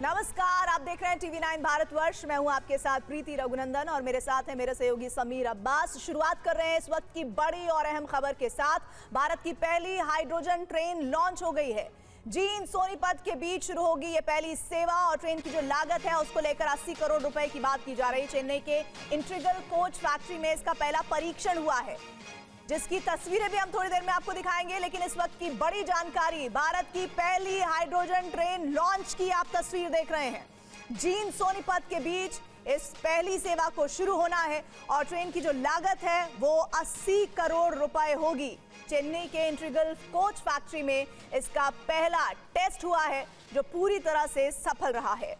नमस्कार, आप देख रहे हैं टीवी 9 भारतवर्ष। मैं हूं आपके साथ प्रीति रघुनंदन और मेरे साथ है मेरे सहयोगी समीर अब्बास। शुरुआत कर रहे हैं इस वक्त की बड़ी और अहम खबर के साथ। भारत की पहली हाइड्रोजन ट्रेन लॉन्च हो गई है। जींद सोनीपत के बीच शुरू होगी ये पहली सेवा और ट्रेन की जो लागत है उसको लेकर 80 करोड़ रुपए की बात की जा रही है। चेन्नई के इंटीग्रल कोच फैक्ट्री में इसका पहला परीक्षण हुआ है, जिसकी तस्वीरें भी हम थोड़ी देर में आपको दिखाएंगे। लेकिन इस वक्त की बड़ी जानकारी, भारत की पहली हाइड्रोजन ट्रेन लॉन्च की आप तस्वीर देख रहे हैं। जींद सोनीपत के बीच इस पहली सेवा को शुरू होना है और ट्रेन की जो लागत है वो 80 करोड़ रुपए होगी। चेन्नई के इंटीग्रल कोच फैक्ट्री में इसका पहला टेस्ट हुआ है जो पूरी तरह से सफल रहा है।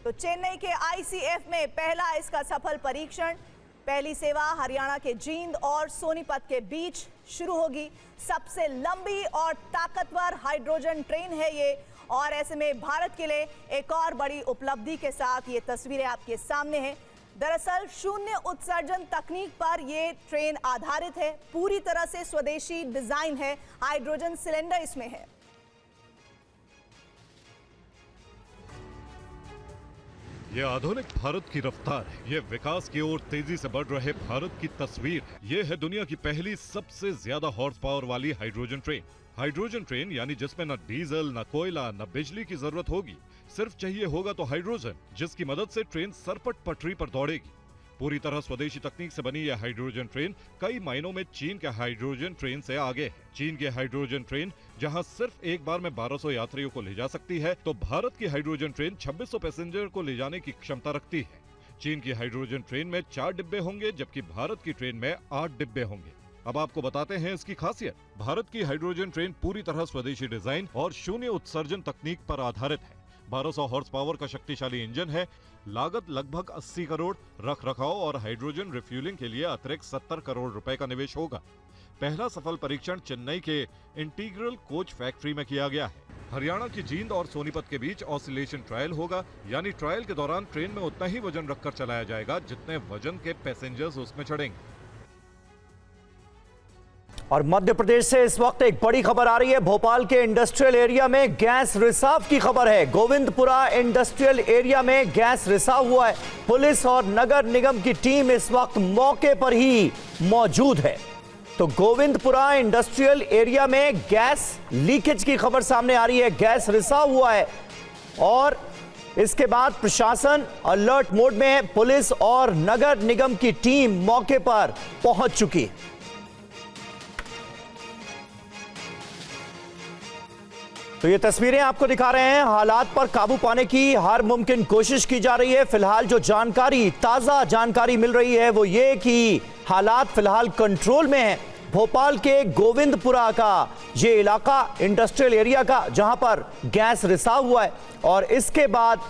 तो चेन्नई के आईसीएफ में पहला इसका सफल परीक्षण। पहली सेवा हरियाणा के जींद और सोनीपत के बीच शुरू होगी। सबसे लंबी और ताकतवर हाइड्रोजन ट्रेन है ये और ऐसे में भारत के लिए एक और बड़ी उपलब्धि के साथ ये तस्वीरें आपके सामने हैं। दरअसल शून्य उत्सर्जन तकनीक पर ये ट्रेन आधारित है। पूरी तरह से स्वदेशी डिजाइन है। हाइड्रोजन सिलेंडर इसमें है। ये आधुनिक भारत की रफ्तार है। ये विकास की ओर तेजी से बढ़ रहे भारत की तस्वीर है। ये है दुनिया की पहली सबसे ज्यादा हॉर्स पावर वाली हाइड्रोजन ट्रेन। हाइड्रोजन ट्रेन यानी जिसमें न डीजल, न कोयला, न बिजली की जरूरत होगी। सिर्फ चाहिए होगा तो हाइड्रोजन, जिसकी मदद से ट्रेन सरपट पटरी पर दौड़ेगी। पूरी तरह स्वदेशी तकनीक से बनी यह हाइड्रोजन ट्रेन कई मायनों में चीन के हाइड्रोजन ट्रेन से आगे है। चीन की हाइड्रोजन ट्रेन जहां सिर्फ एक बार में 1200 यात्रियों को ले जा सकती है, तो भारत की हाइड्रोजन ट्रेन 2600 पैसेंजर को ले जाने की क्षमता रखती है। चीन की हाइड्रोजन ट्रेन में 4 डिब्बे होंगे, जबकि भारत की ट्रेन में 8 डिब्बे होंगे। अब आपको बताते हैं इसकी खासियत। भारत की हाइड्रोजन ट्रेन पूरी तरह स्वदेशी डिजाइन और शून्य उत्सर्जन तकनीक पर आधारित है। 1200 हॉर्स पावर का शक्तिशाली इंजन है। लागत लगभग 80 करोड़। रख रखाव और हाइड्रोजन रिफ्यूलिंग के लिए अतिरिक्त 70 करोड़ रुपए का निवेश होगा। पहला सफल परीक्षण चेन्नई के इंटीग्रल कोच फैक्ट्री में किया गया है। हरियाणा की जींद और सोनीपत के बीच ऑसिलेशन ट्रायल होगा, यानी ट्रायल के दौरान ट्रेन में उतना ही वजन रखकर चलाया जाएगा जितने वजन के पैसेंजर्स उसमें चढ़ेंगे। और मध्य प्रदेश से इस वक्त एक बड़ी खबर आ रही है। भोपाल के इंडस्ट्रियल एरिया में गैस रिसाव की खबर है। गोविंदपुरा इंडस्ट्रियल एरिया में गैस रिसाव हुआ है। पुलिस और नगर निगम की टीम इस वक्त मौके पर ही मौजूद है। तो गोविंदपुरा इंडस्ट्रियल एरिया में गैस लीकेज की खबर सामने आ रही है। गैस रिसाव हुआ है और इसके बाद प्रशासन अलर्ट मोड में है। पुलिस और नगर निगम की टीम मौके पर पहुंच चुकी है। तो ये तस्वीरें आपको दिखा रहे हैं। हालात पर काबू पाने की हर मुमकिन कोशिश की जा रही है। फिलहाल जो जानकारी, ताजा जानकारी मिल रही है वो ये कि हालात फिलहाल कंट्रोल में है। भोपाल के गोविंदपुरा का ये इलाका इंडस्ट्रियल एरिया का जहां पर गैस रिसाव हुआ है और इसके बाद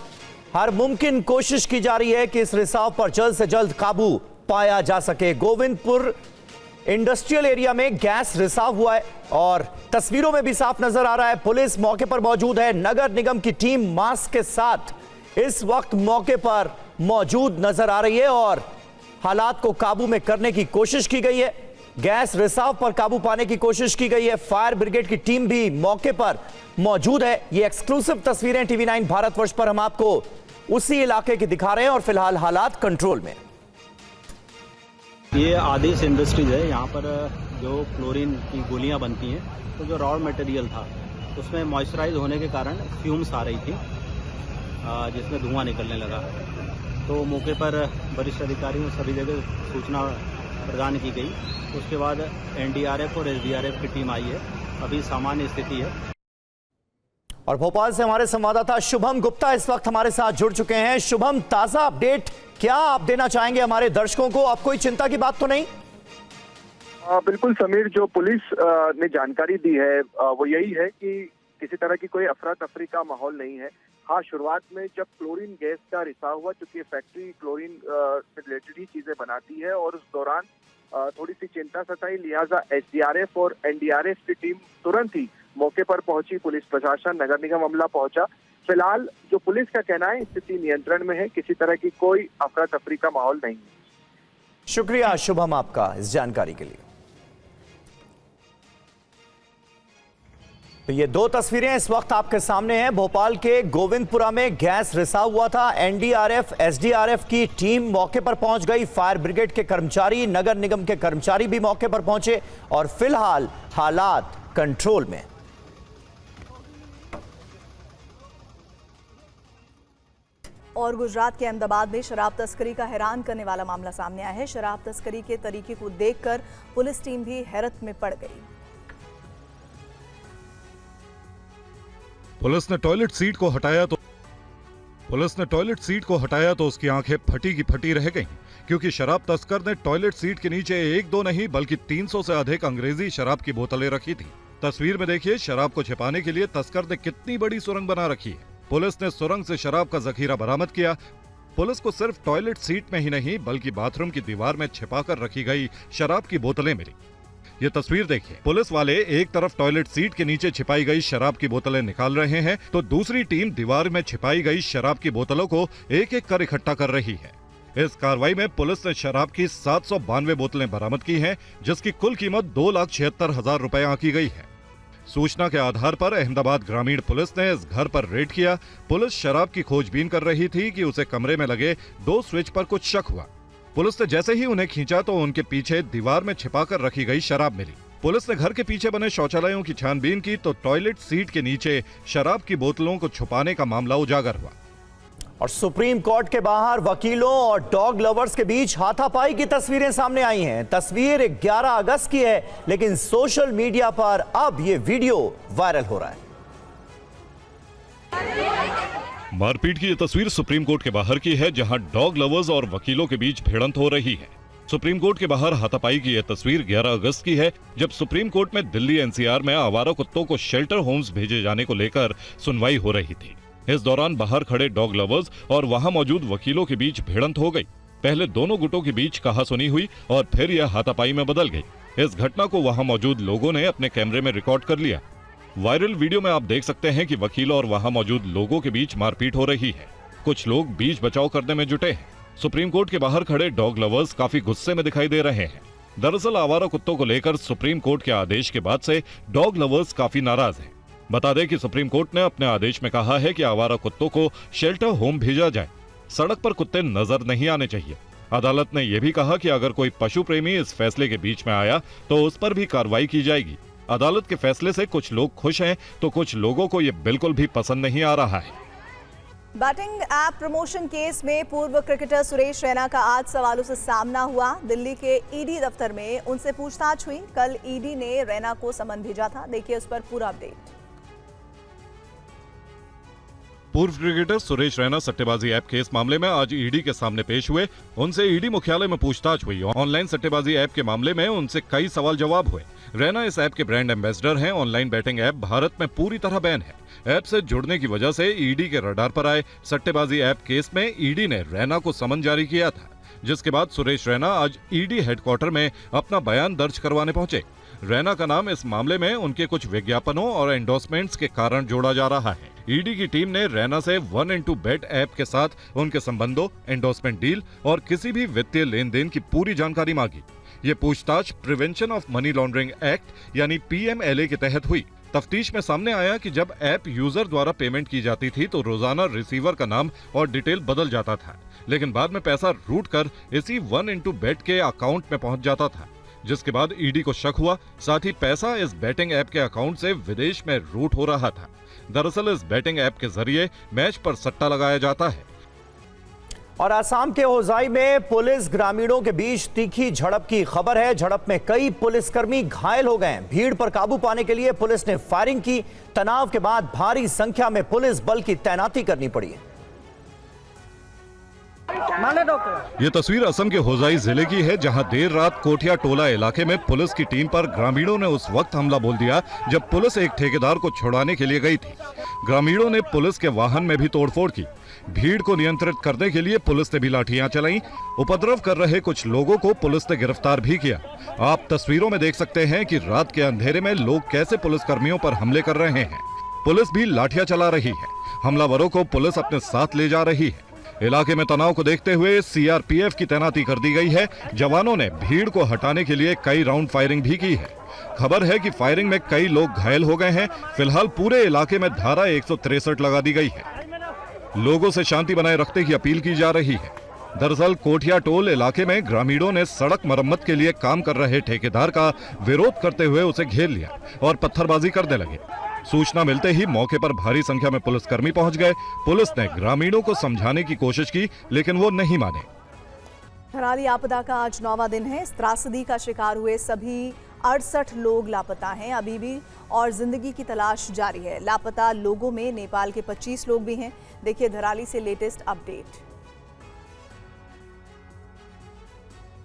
हर मुमकिन कोशिश की जा रही है कि इस रिसाव पर जल्द से जल्द काबू पाया जा सके। गोविंदपुर इंडस्ट्रियल एरिया में गैस रिसाव हुआ है और तस्वीरों में भी साफ नजर आ रहा है। पुलिस मौके पर मौजूद है। नगर निगम की टीम मास्क के साथ इस वक्त मौके पर मौजूद नजर आ रही है और हालात को काबू में करने की कोशिश की गई है। गैस रिसाव पर काबू पाने की कोशिश की गई है। फायर ब्रिगेड की टीम भी मौके पर मौजूद है। ये एक्सक्लूसिव तस्वीरें टीवी 9 भारतवर्ष पर हम आपको उसी इलाके की दिखा रहे हैं और फिलहाल हालात कंट्रोल में। ये आदिश इंडस्ट्रीज है। यहाँ पर जो क्लोरीन की गोलियाँ बनती हैं, तो जो रॉ मटेरियल था उसमें मॉइस्चराइज होने के कारण फ्यूम्स आ रही थी, जिसमें धुआं निकलने लगा। तो मौके पर वरिष्ठ अधिकारियों सभी जगह सूचना प्रदान की गई। उसके बाद एनडीआरएफ और एसडीआरएफ की टीम आई है। अभी सामान्य स्थिति है। और भोपाल से हमारे संवाददाता शुभम गुप्ता इस वक्त हमारे साथ जुड़ चुके हैं। शुभम, ताजा अपडेट क्या आप देना चाहेंगे हमारे दर्शकों को? अब कोई चिंता की बात तो नहीं? बिल्कुल समीर, जो पुलिस ने जानकारी दी है वो यही है कि किसी तरह की कोई अफरा तफरी का माहौल नहीं है। हाँ, शुरुआत में जब क्लोरीन गैस का रिसाव हुआ, चूंकि फैक्ट्री क्लोरीन से रिलेटेड ही चीजें बनाती है और उस दौरान थोड़ी सी चिंता सताई, लिहाजा एसडीआरएफ और एनडीआरएफ की टीम तुरंत ही मौके पर पहुंची। पुलिस प्रशासन, नगर निगम अमला पहुंचा। फिलहाल जो पुलिस का कहना है, स्थिति नियंत्रण में है। किसी तरह की कोई अफरा तफरी का माहौल नहीं है। शुक्रिया शुभम आपका इस जानकारी के लिए। तो ये दो तस्वीरें इस वक्त आपके सामने हैं। भोपाल के गोविंदपुरा में गैस रिसाव हुआ था। एनडीआरएफ, एसडीआरएफ की टीम मौके पर पहुंच गई। फायर ब्रिगेड के कर्मचारी, नगर निगम के कर्मचारी भी मौके पर पहुंचे और फिलहाल हालात कंट्रोल में। और गुजरात के अहमदाबाद में शराब तस्करी का हैरान करने वाला मामला सामने आया है। शराब तस्करी के तरीके को देखकर पुलिस टीम भी हैरत में पड़ गई। पुलिस ने टॉयलेट सीट को हटाया तो उसकी आंखें फटी की फटी रह गईं, क्योंकि शराब तस्कर ने टॉयलेट सीट के नीचे एक दो नहीं बल्कि 300 से अधिक अंग्रेजी शराब की बोतलें रखी थी। तस्वीर में देखिए शराब को छिपाने के लिए तस्कर ने कितनी बड़ी सुरंग बना रखी है। पुलिस ने सुरंग से शराब का जखीरा बरामद किया। पुलिस को सिर्फ टॉयलेट सीट में ही नहीं बल्कि बाथरूम की दीवार में छिपाकर रखी गई शराब की बोतलें मिली। ये तस्वीर देखिए, पुलिस वाले एक तरफ टॉयलेट सीट के नीचे छिपाई गई शराब की बोतलें निकाल रहे हैं तो दूसरी टीम दीवार में छिपाई गई शराब की बोतलों को एक एक कर इकट्ठा कर रही है। इस कार्रवाई में पुलिस ने शराब की 792 बोतलें बरामद की हैं, जिसकी कुल कीमत 2,76,000 रुपए आंकी गई है। सूचना के आधार पर अहमदाबाद ग्रामीण पुलिस ने इस घर पर रेड किया। पुलिस शराब की खोजबीन कर रही थी कि उसे कमरे में लगे 2 स्विच पर कुछ शक हुआ। पुलिस ने जैसे ही उन्हें खींचा तो उनके पीछे दीवार में छिपाकर रखी गई शराब मिली। पुलिस ने घर के पीछे बने शौचालयों की छानबीन की तो टॉयलेट सीट के नीचे शराब की बोतलों को छुपाने का मामला उजागर हुआ। और सुप्रीम कोर्ट के बाहर वकीलों और डॉग लवर्स के बीच हाथापाई की तस्वीरें सामने आई हैं। तस्वीर 11 अगस्त की है, लेकिन सोशल मीडिया पर अब यह वीडियो वायरल हो रहा है। मारपीट की यह तस्वीर सुप्रीम कोर्ट के बाहर की है, जहां डॉग लवर्स और वकीलों के बीच भिड़ंत हो रही है। सुप्रीम कोर्ट के बाहर हाथापाई की यह तस्वीर 11 अगस्त की है, जब सुप्रीम कोर्ट में दिल्ली एनसीआर में आवारा कुत्तों को शेल्टर होम्स भेजे जाने को लेकर सुनवाई हो रही थी। इस दौरान बाहर खड़े डॉग लवर्स और वहां मौजूद वकीलों के बीच भिड़ंत हो गई। पहले दोनों गुटों के बीच कहासुनी हुई और फिर यह हाथापाई में बदल गई। इस घटना को वहां मौजूद लोगों ने अपने कैमरे में रिकॉर्ड कर लिया। वायरल वीडियो में आप देख सकते हैं कि वकील और वहां मौजूद लोगों के बीच मारपीट हो रही है। कुछ लोग बीच बचाव करने में जुटे हैं। सुप्रीम कोर्ट के बाहर खड़े डॉग लवर्स काफी गुस्से में दिखाई दे रहे हैं। दरअसल आवारा कुत्तों को लेकर सुप्रीम कोर्ट के आदेश के बाद से डॉग लवर्स काफी नाराज हैं। बता दें कि सुप्रीम कोर्ट ने अपने आदेश में कहा है कि आवारा कुत्तों को शेल्टर होम भेजा जाए। सड़क पर कुत्ते नजर नहीं आने चाहिए। अदालत ने यह भी कहा कि अगर कोई पशु प्रेमी इस फैसले के बीच में आया तो उस पर भी कार्रवाई की जाएगी। अदालत के फैसले से कुछ लोग खुश हैं तो कुछ लोगों को यह बिल्कुल भी पसंद नहीं आ रहा है। बैटिंग ऐप प्रमोशन केस में पूर्व क्रिकेटर सुरेश रैना का आज सवालों से सामना हुआ। दिल्ली के ईडी दफ्तर में उनसे पूछताछ हुई। कल ईडी ने रैना को समन भेजा था। देखिए उस पर पूरा अपडेट। पूर्व क्रिकेटर सुरेश रैना सट्टेबाजी ऐप केस मामले में आज ईडी के सामने पेश हुए। उनसे ईडी मुख्यालय में पूछताछ हुई। ऑनलाइन सट्टेबाजी ऐप के मामले में उनसे कई सवाल जवाब हुए। रैना इस ऐप के ब्रांड एम्बेसडर हैं। ऑनलाइन बैटिंग ऐप भारत में पूरी तरह बैन है। ऐप से जुड़ने की वजह से ईडी के रडार पर आए सट्टेबाजी ऐप केस में ईडी ने रैना को समन जारी किया था, जिसके बाद सुरेश रैना आज ईडी हेडक्वार्टर में अपना बयान दर्ज करवाने पहुंचे। रैना का नाम इस मामले में उनके कुछ विज्ञापनों और एंडोर्समेंट्स के कारण जोड़ा जा रहा है। ईडी की टीम ने रैना से 1xBet ऐप के साथ उनके संबंधों, एंडोर्समेंट डील और किसी भी वित्तीय लेन देन की पूरी जानकारी मांगी। ये पूछताछ prevention of money laundering act यानी PMLA के तहत हुई। तफ्तीश में सामने आया कि जब ऐप यूजर द्वारा पेमेंट की जाती थी तो रोजाना रिसीवर का नाम और डिटेल बदल जाता था, लेकिन बाद में पैसा रूट कर इसी 1xBet के अकाउंट में पहुंच जाता था, जिसके बाद ईडी को शक हुआ। साथ ही पैसा इस बैटिंग ऐप के अकाउंट से विदेश में रूट हो रहा था। दरअसल इस बैटिंग ऐप के जरिए मैच पर सट्टा लगाया जाता है। और असम के होजाई में पुलिस ग्रामीणों के बीच तीखी झड़प की खबर है। झड़प में कई पुलिसकर्मी घायल हो गए। भीड़ पर काबू पाने के लिए पुलिस ने फायरिंग की। तनाव के बाद भारी संख्या में पुलिस बल की तैनाती करनी पड़ी। ये तस्वीर असम के होजाई जिले की है, जहां देर रात कोठिया टोला इलाके में पुलिस की टीम पर ग्रामीणों ने उस वक्त हमला बोल दिया जब पुलिस एक ठेकेदार को छुड़ाने के लिए गई थी। ग्रामीणों ने पुलिस के वाहन में भी तोड़फोड़ की। भीड़ को नियंत्रित करने के लिए पुलिस ने भी लाठियां चलाईं। उपद्रव कर रहे कुछ लोगों को पुलिस ने गिरफ्तार भी किया। आप तस्वीरों में देख सकते हैं कि रात के अंधेरे में लोग कैसे पुलिसकर्मियों पर हमले कर रहे हैं। पुलिस भी लाठियां चला रही है। हमलावरों को पुलिस अपने साथ ले जा रही है। इलाके में तनाव को देखते हुए सीआरपीएफ की तैनाती कर दी गई है। जवानों ने भीड़ को हटाने के लिए कई राउंड फायरिंग भी की है। खबर है कि फायरिंग में कई लोग घायल हो गए हैं। फिलहाल पूरे इलाके में धारा 163 लगा दी गई है। लोगों से शांति बनाए रखने की अपील की जा रही है। दरअसल कोठिया टोल इलाके में ग्रामीणों ने सड़क मरम्मत के लिए काम कर रहे ठेकेदार का विरोध करते हुए उसे घेर लिया और पत्थरबाजी करने लगे। सूचना मिलते ही मौके पर भारी संख्या में पुलिसकर्मी पहुंच गए। पुलिस ने ग्रामीणों को समझाने की कोशिश की, लेकिन वो नहीं माने। थराली आपदा का आज 9वां दिन है। इस त्रासदी का शिकार हुए सभी 68 लोग लापता हैं अभी भी, और जिंदगी की तलाश जारी है। लापता लोगों में नेपाल के 25 लोग भी हैं। देखिए धराली से लेटेस्ट अपडेट।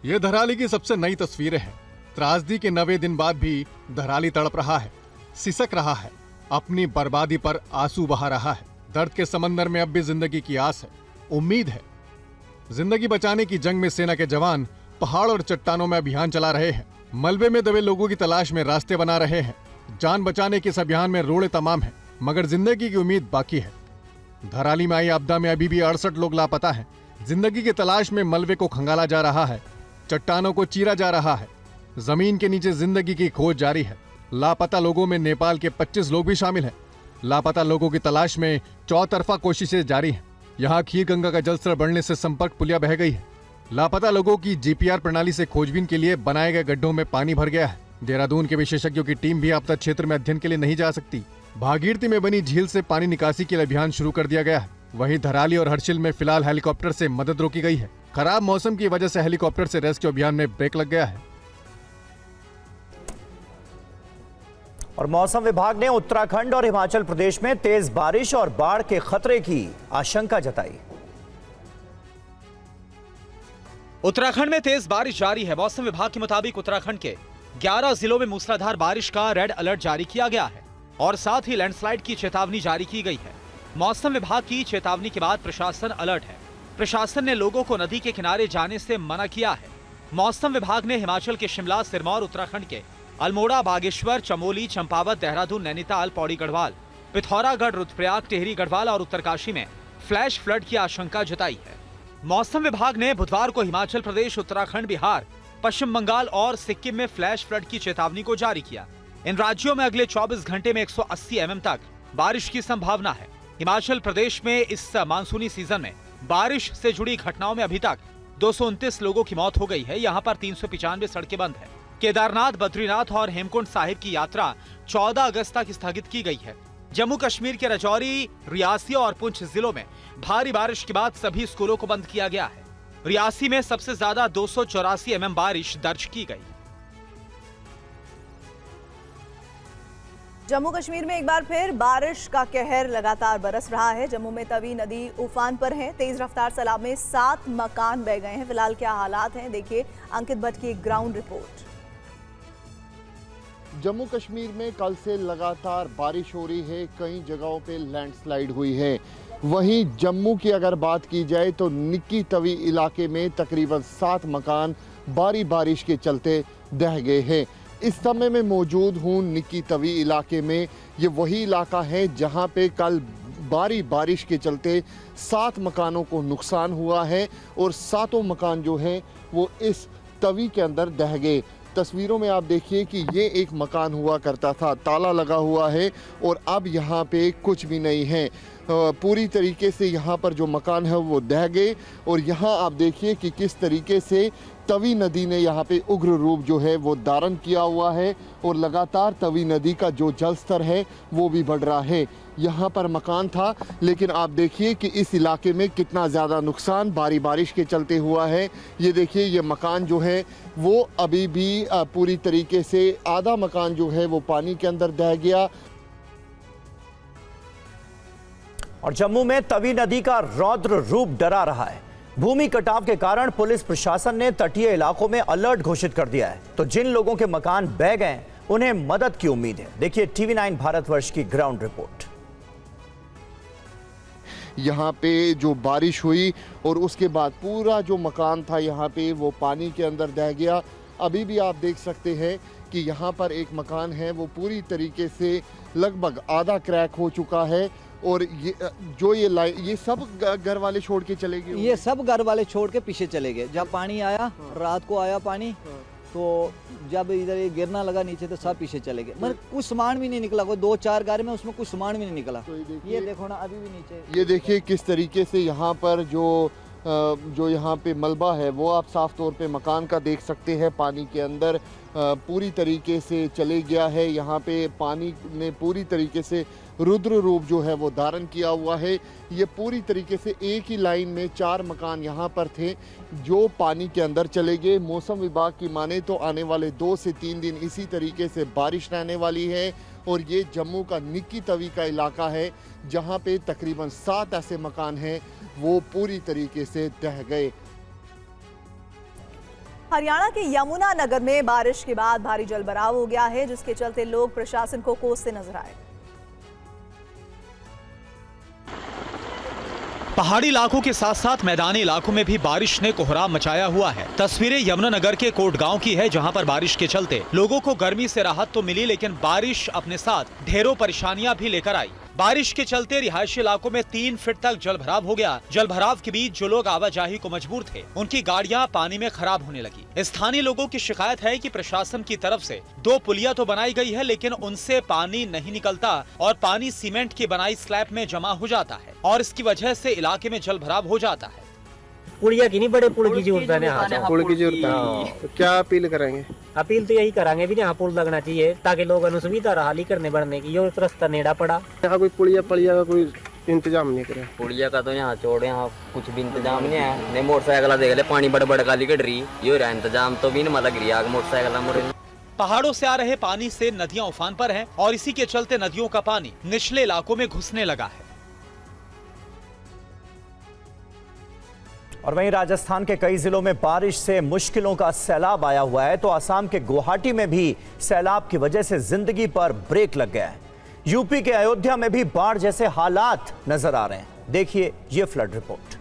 ये धराली की सबसे नई तस्वीरें हैं। त्रासदी के 9वें दिन बाद भी धराली तड़प रहा है, सिसक रहा है, अपनी बर्बादी पर आंसू बहा रहा है। दर्द के समंदर में अब भी जिंदगी की आस है, उम्मीद है। जिंदगी बचाने की जंग में सेना के जवान पहाड़ और चट्टानों में अभियान चला रहे हैं। मलबे में दबे लोगों की तलाश में रास्ते बना रहे हैं। जान बचाने के इस अभियान में रोड़े तमाम हैं, मगर जिंदगी की उम्मीद बाकी है। धराली में आई आपदा में अभी भी 68 लोग लापता हैं। जिंदगी की तलाश में मलबे को खंगाला जा रहा है, चट्टानों को चीरा जा रहा है। जमीन के नीचे जिंदगी की खोज जारी है। लापता लोगों में नेपाल के 25 लोग भी शामिल हैं। लापता लोगों की तलाश में चौतरफा कोशिशें जारी हैं। यहाँ खीर गंगा का जलस्तर बढ़ने से संपर्क पुलिया बह गई है। लापता लोगों की जीपीआर प्रणाली से खोजबीन के लिए बनाए गए गड्ढों में पानी भर गया है। देहरादून के विशेषज्ञों की टीम भी आपदा क्षेत्र में अध्ययन के लिए नहीं जा सकती। भागीरथी में बनी झील से पानी निकासी के लिए अभियान शुरू कर दिया गया है। वहीं धराली और हर्षिल में फिलहाल हेलीकॉप्टर से मदद रोकी गई है। खराब मौसम की वजह से हेलीकॉप्टर से रेस्क्यू अभियान में ब्रेक लग गया है। और मौसम विभाग ने उत्तराखंड और हिमाचल प्रदेश में तेज बारिश और बाढ़ के खतरे की आशंका जताई। उत्तराखंड में तेज बारिश जारी है। मौसम विभाग के मुताबिक उत्तराखंड के 11 जिलों में मूसलाधार बारिश का रेड अलर्ट जारी किया गया है और साथ ही लैंडस्लाइड की चेतावनी जारी की गई है। मौसम विभाग की चेतावनी के बाद प्रशासन अलर्ट है। प्रशासन ने लोगों को नदी के किनारे जाने से मना किया है। मौसम विभाग ने हिमाचल के शिमला, सिरमौर, उत्तराखंड के अल्मोड़ा, बागेश्वर, चमोली, चंपावत, देहरादून, नैनीताल, पौड़ी गढ़वाल, पिथौरागढ़, रुद्रप्रयाग, टिहरी गढ़वाल और उत्तरकाशी में फ्लैश फ्लड की आशंका जताई है। मौसम विभाग ने बुधवार को हिमाचल प्रदेश, उत्तराखंड, बिहार, पश्चिम बंगाल और सिक्किम में फ्लैश फ्लड की चेतावनी को जारी किया। इन राज्यों में अगले 24 घंटे में 180 mm तक बारिश की संभावना है। हिमाचल प्रदेश में इस मानसूनी सीजन में बारिश से जुड़ी घटनाओं में अभी तक 229 लोगों की मौत हो गई है। यहाँ पर 395 सड़कें बंद है। केदारनाथ, बद्रीनाथ और हेमकुंड साहिब की यात्रा 14 अगस्त तक स्थगित की गई है। जम्मू कश्मीर के राजौरी, रियासी और पुंछ जिलों में भारी बारिश के बाद सभी स्कूलों को बंद किया गया है। रियासी में सबसे ज्यादा 284 mm बारिश दर्ज की गई। जम्मू कश्मीर में एक बार फिर बारिश का कहर लगातार बरस रहा है। जम्मू में तवी नदी उफान पर है। तेज रफ्तार सैलाब में 7 मकान बह गए हैं। फिलहाल क्या हालात हैं, देखिए अंकित भट्ट की ग्राउंड रिपोर्ट। जम्मू कश्मीर में कल से लगातार बारिश हो रही है। कई जगहों पे लैंडस्लाइड हुई है। वहीं जम्मू की अगर बात की जाए तो निक्की तवी इलाके में तकरीबन 7 मकान भारी बारिश के चलते ढह गए हैं। इस समय में मौजूद हूँ निक्की तवी इलाके में। ये वही इलाका है जहाँ पे कल भारी बारिश के चलते 7 मकानों को नुकसान हुआ है और 7 मकान जो हैं वो इस तवी के अंदर ढह गए। तस्वीरों में आप देखिए कि ये एक मकान हुआ करता था, ताला लगा हुआ है और अब यहाँ पे कुछ भी नहीं है। पूरी तरीके से यहाँ पर जो मकान है वो ढह गए और यहाँ आप देखिए कि किस तरीके से तवी नदी ने यहाँ पे उग्र रूप जो है वो धारण किया हुआ है और लगातार तवी नदी का जो जल स्तर है वो भी बढ़ रहा है। यहाँ पर मकान था, लेकिन आप देखिए कि इस इलाके में कितना ज़्यादा नुकसान भारी बारिश के चलते हुआ है। ये देखिए, ये मकान जो है वो अभी भी पूरी तरीके से आधा मकान जो है वो पानी के अंदर ढह गया। और जम्मू में तवी नदी का रौद्र रूप डरा रहा है। भूमि कटाव के कारण पुलिस प्रशासन ने तटीय इलाकों में अलर्ट घोषित कर दिया है। तो जिन लोगों के मकान बह गए उन्हें मदद की उम्मीद है। देखिए TV9 भारतवर्ष की ग्राउंड रिपोर्ट। यहाँ पे जो बारिश हुई और उसके बाद पूरा जो मकान था यहाँ पे वो पानी के अंदर ढह गया। अभी भी आप देख सकते हैं कि यहाँ पर एक मकान है वो पूरी तरीके से लगभग आधा क्रैक हो चुका है। और ये सब घर वाले छोड़ के चले गए? ये सब घर वाले छोड़ के पीछे चले गए। जब पानी आया, रात को आया पानी, तो जब इधर ये गिरना लगा नीचे तो सब पीछे चले गए। मतलब कुछ सामान भी नहीं निकला, कोई 2-4 गाड़ी में उसमें कुछ सामान भी नहीं निकला। तो ये देखो ना, अभी भी नीचे। ये देखिए किस तरीके से यहाँ पर जो यहाँ पे मलबा है वो आप साफ तौर पे मकान का देख सकते हैं। पानी के अंदर पूरी तरीके से चले गया है। यहाँ पे पानी ने पूरी तरीके से रुद्र रूप जो है वो धारण किया हुआ है। ये पूरी तरीके से एक ही लाइन में 4 मकान यहाँ पर थे जो पानी के अंदर चले गए। मौसम विभाग की माने तो आने वाले 2 से 3 दिन इसी तरीके से बारिश रहने वाली है। और ये जम्मू का निक्की तवी का इलाका है जहाँ पे तकरीबन 7 ऐसे मकान हैं वो पूरी तरीके से ढह गए। हरियाणा के यमुनानगर में बारिश के बाद भारी जलभराव हो गया है, जिसके चलते लोग प्रशासन को कोसते नजर आए। पहाड़ी इलाकों के साथ साथ मैदानी इलाकों में भी बारिश ने कोहराम मचाया हुआ है। तस्वीरें यमुनानगर के कोट गांव की है, जहां पर बारिश के चलते लोगों को गर्मी से राहत तो मिली, लेकिन बारिश अपने साथ ढेरों परेशानियां भी लेकर आई। बारिश के चलते रिहायशी इलाकों में 3 फीट तक जलभराव हो गया। जलभराव के बीच जो लोग आवाजाही को मजबूर थे, उनकी गाड़ियां पानी में खराब होने लगी। स्थानीय लोगों की शिकायत है कि प्रशासन की तरफ से 2 पुलिया तो बनाई गई है, लेकिन उनसे पानी नहीं निकलता और पानी सीमेंट की बनाई स्लैब में जमा हो जाता है और इसकी वजह से इलाके में जलभराव हो जाता है। पुलिया की नहीं, बड़े पुल की जरूरत है। पुल की जरूरत है। तो क्या अपील करेंगे? अपील तो यही करांगे भी यहाँ पुल लगना चाहिए ताकि लोगों ने सुविधा रहा करने बढ़ने की। ये रास्ता नेड़ा पड़ा, यहाँ कोई पुलिया का कोई इंतजाम नहीं करे। पुलिया का तो यहाँ छोड़, यहाँ कुछ भी इंतजाम नहीं है। नहीं मोटरसाइकिल देख ले, पानी बड़ गाली कट रही, ये रहा इंतजाम तो भी नहीं लग रही आग मोटरसाइकिल। पहाड़ों से आ रहे पानी से नदियां उफान पर हैं और इसी के चलते नदियों का पानी निचले इलाकों में घुसने लगा है। और वहीं राजस्थान के कई जिलों में बारिश से मुश्किलों का सैलाब आया हुआ है, तो असम के गुवाहाटी में भी सैलाब की वजह से जिंदगी पर ब्रेक लग गया है। यूपी के अयोध्या में भी बाढ़ जैसे हालात नजर आ रहे हैं। देखिए ये फ्लड रिपोर्ट।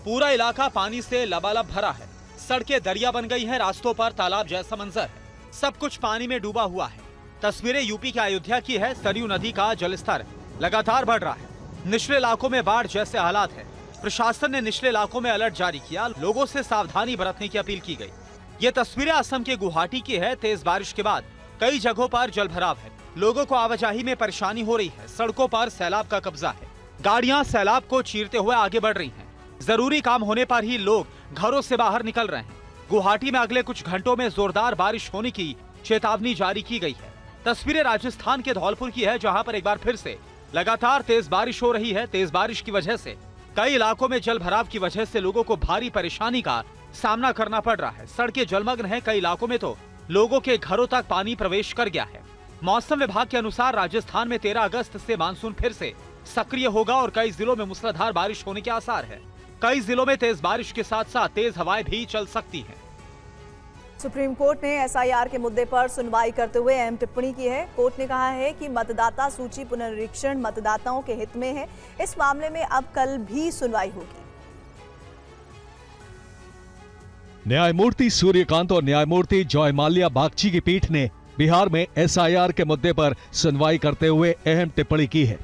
पूरा इलाका पानी से लबालब भरा है। सड़कें दरिया बन गई हैं, रास्तों पर तालाब जैसा मंजर है। सब कुछ पानी में डूबा हुआ है। तस्वीरें यूपी के अयोध्या की है। सरयू नदी का जलस्तर लगातार बढ़ रहा है। निचले इलाकों में बाढ़ जैसे हालात हैं। प्रशासन ने निचले इलाकों में अलर्ट जारी किया, लोगों से सावधानी बरतने की अपील की गई। ये तस्वीरें असम के गुवाहाटी की है। तेज बारिश के बाद कई जगहों पर जलभराव है। लोगों को आवाजाही में परेशानी हो रही है। सड़कों पर सैलाब का कब्जा है। गाड़ियां सैलाब को चीरते हुए आगे बढ़ रही हैं। जरूरी काम होने पर ही लोग घरों से बाहर निकल रहे हैं। गुवाहाटी में अगले कुछ घंटों में जोरदार बारिश होने की चेतावनी जारी की गई है। तस्वीरें राजस्थान के धौलपुर की है, जहां पर एक बार फिर से लगातार तेज बारिश हो रही है। तेज बारिश की वजह से कई इलाकों में जलभराव की वजह से लोगों को भारी परेशानी का सामना करना पड़ रहा है। सड़कें जलमग्न हैं। कई इलाकों में तो लोगों के घरों तक पानी प्रवेश कर गया है। मौसम विभाग के अनुसार राजस्थान में 13 अगस्त से मानसून फिर से सक्रिय होगा और कई जिलों में मूसलाधार बारिश होने के आसार है। कई जिलों में तेज बारिश के साथ साथ तेज हवाएं भी चल सकती हैं। सुप्रीम कोर्ट ने एसआईआर के मुद्दे पर सुनवाई करते हुए अहम टिप्पणी की है। कोर्ट ने कहा है कि मतदाता सूची पुनरीक्षण मतदाताओं के हित में है। इस मामले में अब कल भी सुनवाई होगी। न्यायमूर्ति सूर्यकांत और न्यायमूर्ति जॉय माल्या बागची की पीठ ने बिहार में एसआईआर के मुद्दे पर सुनवाई करते हुए अहम टिप्पणी की है।